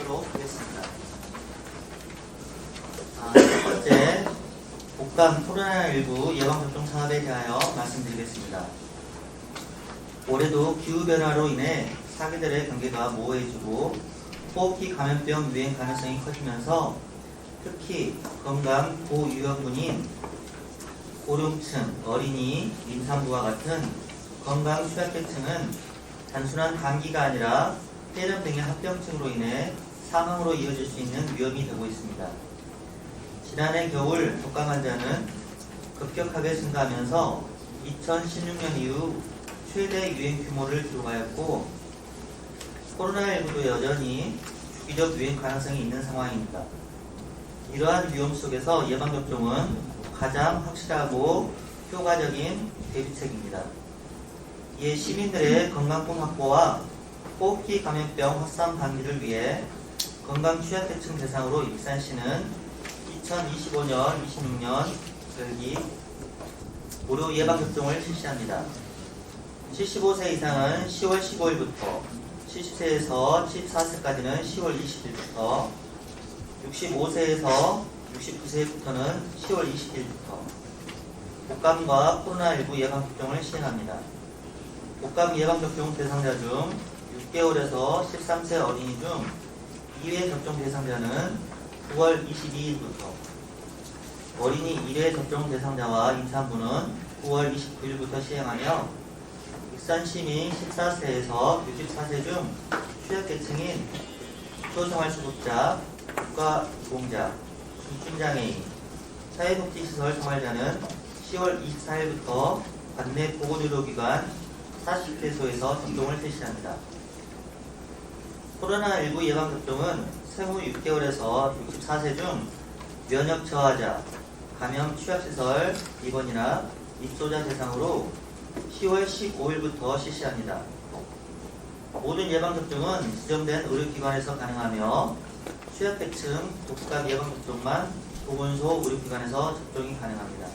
하도록 하겠습니다. 첫 번째, 복강 코로나19 예방접종 사업에 대하여 말씀드리겠습니다. 올해도 기후변화로 인해 사계절의 경계가 모호해지고 호흡기 감염병 유행 가능성이 커지면서 특히 건강 고위험군인 고령층, 어린이, 임산부와 같은 건강 취약계층은 단순한 감기가 아니라 폐렴 등의 합병증으로 인해 사망으로 이어질 수 있는 위험이 되고 있습니다. 지난해 겨울 독감 환자는 급격하게 증가하면서 2016년 이후 최대 유행 규모를 기록하였고 코로나19도 여전히 주기적 유행 가능성이 있는 상황입니다. 이러한 위험 속에서 예방접종은 가장 확실하고 효과적인 대비책입니다. 이에 시민들의 건강품 확보와 호흡기 감염병 확산 방지를 위해 건강 취약계층 대상으로 익산시는 2025년, 26년 절기 무료 예방접종을 실시합니다. 75세 이상은 10월 15일부터 70세에서 74세까지는 10월 20일부터 65세에서 69세부터는 10월 20일부터 독감과 코로나19 예방접종을 시행합니다. 독감 예방접종 대상자 중 6개월에서 13세 어린이 중 2회 접종 대상자는 9월 22일부터 어린이 1회 접종 대상자와 임산부는 9월 29일부터 시행하며 익산시민 14세에서 64세 중 취약계층인 초생활수급자, 국가유공자, 중증장애인, 사회복지시설 생활자는 10월 24일부터 관내 보건의료기관 40개소에서 접종을 실시합니다. 코로나19 예방접종은 생후 6개월에서 64세 중 면역 저하자, 감염 취약시설 입원이나 입소자 대상으로 10월 15일부터 실시합니다. 모든 예방접종은 지정된 의료기관에서 가능하며 취약계층 독감 예방접종만 보건소 의료기관에서 접종이 가능합니다.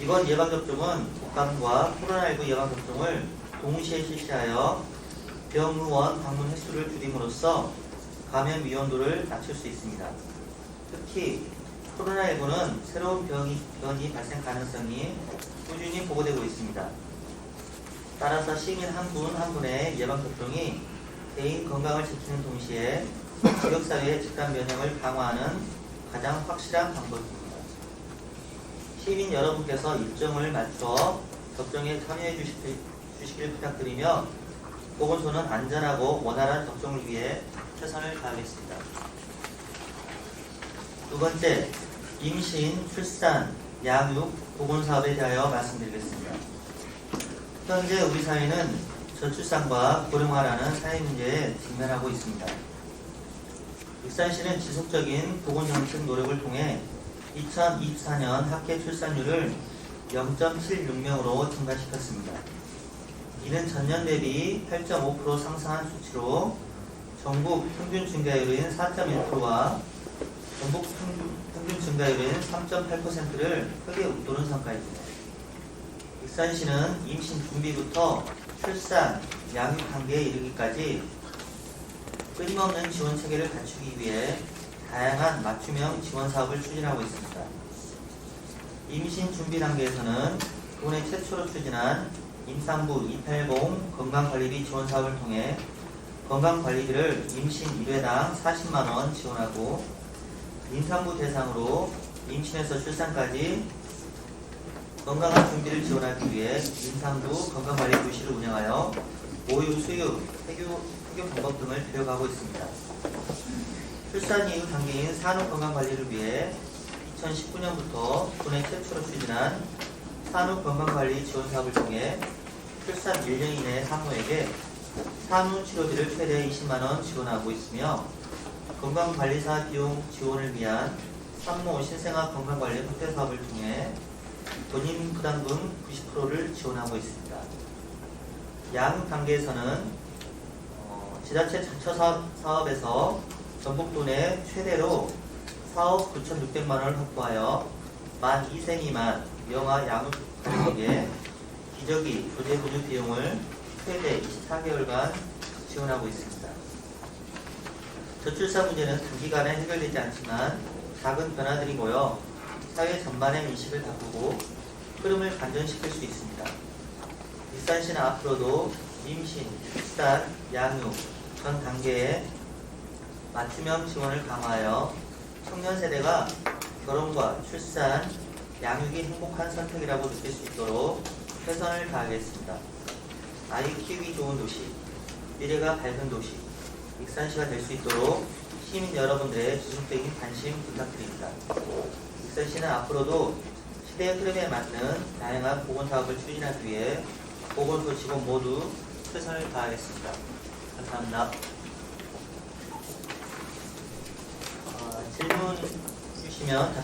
이번 예방접종은 독감과 코로나19 예방접종을 동시에 실시하여 병의원 방문 횟수를 줄임으로써 감염 위험도를 낮출 수 있습니다. 특히 코로나19는 새로운 변이 발생 가능성이 꾸준히 보고되고 있습니다. 따라서 시민 한 분 한 분의 예방접종이 개인 건강을 지키는 동시에 지역사회의 집단 면역을 강화하는 가장 확실한 방법입니다. 시민 여러분께서 일정을 맞춰 접종에 참여해 주시길 부탁드리며 보건소는 안전하고 원활한 접종을 위해 최선을 다하겠습니다. 두 번째, 임신, 출산, 양육, 보건사업에 대하여 말씀드리겠습니다. 현재 우리 사회는 저출산과 고령화라는 사회 문제에 직면하고 있습니다. 익산시는 지속적인 보건정책 노력을 통해 2024년 합계 출산율을 0.76명으로 증가시켰습니다. 이는 전년 대비 8.5% 상승한 수치로 전국 평균 증가율인 4.1%와 전국 평균 증가율인 3.8%를 크게 웃도는 성과입니다. 익산시는 임신 준비부터 출산, 양육 단계에 이르기까지 끊임없는 지원 체계를 갖추기 위해 다양한 맞춤형 지원 사업을 추진하고 있습니다. 임신 준비 단계에서는 국내 최초로 추진한 임산부 280 건강관리비 지원 사업을 통해 건강관리비를 임신 1회당 40만원 지원하고 임산부 대상으로 임신에서 출산까지 건강한 준비를 지원하기 위해 임산부 건강관리 교실을 운영하여 모유, 수유, 폐교 방법 등을 배워가고 있습니다. 출산 이후 단계인 산후건강관리를 위해 2019년부터 국내 최초로 추진한 산후건강관리 지원사업을 통해 출산 1년 이내 산모에게 산후치료비를 최대 20만원 지원하고 있으며 건강관리사 비용 지원을 위한 산모 신생아 건강관리 확대 사업을 통해 본인 부담금 90%를 지원하고 있습니다. 양육 단계에서는 지자체 자처 사업에서 전북도 내 최대로 4억 9,600만 원을 확보하여 만 2세 미만 영아 양육 가족에게 기저귀, 조제구두 비용을 최대 24개월간 지원하고 있습니다. 저출산 문제는 단기간에 해결되지 않지만 작은 변화들이 모여 사회 전반의 인식을 바꾸고 흐름을 반전시킬 수 있습니다. 익산시는 앞으로도 임신, 출산, 양육 전 단계에 맞춤형 지원을 강화하여 청년 세대가 결혼과 출산, 양육이 행복한 선택이라고 느낄 수 있도록 최선을 다하겠습니다. 아이 키우기 좋은 도시, 미래가 밝은 도시, 익산시가 될 수 있도록 시민 여러분들의 지속적인 관심 부탁드립니다. 익산시는 앞으로도 시대의 흐름에 맞는 다양한 보건사업을 추진하기 위해 보건소 직원 모두 최선을 다하겠습니다. 감사합니다. 질문 주시면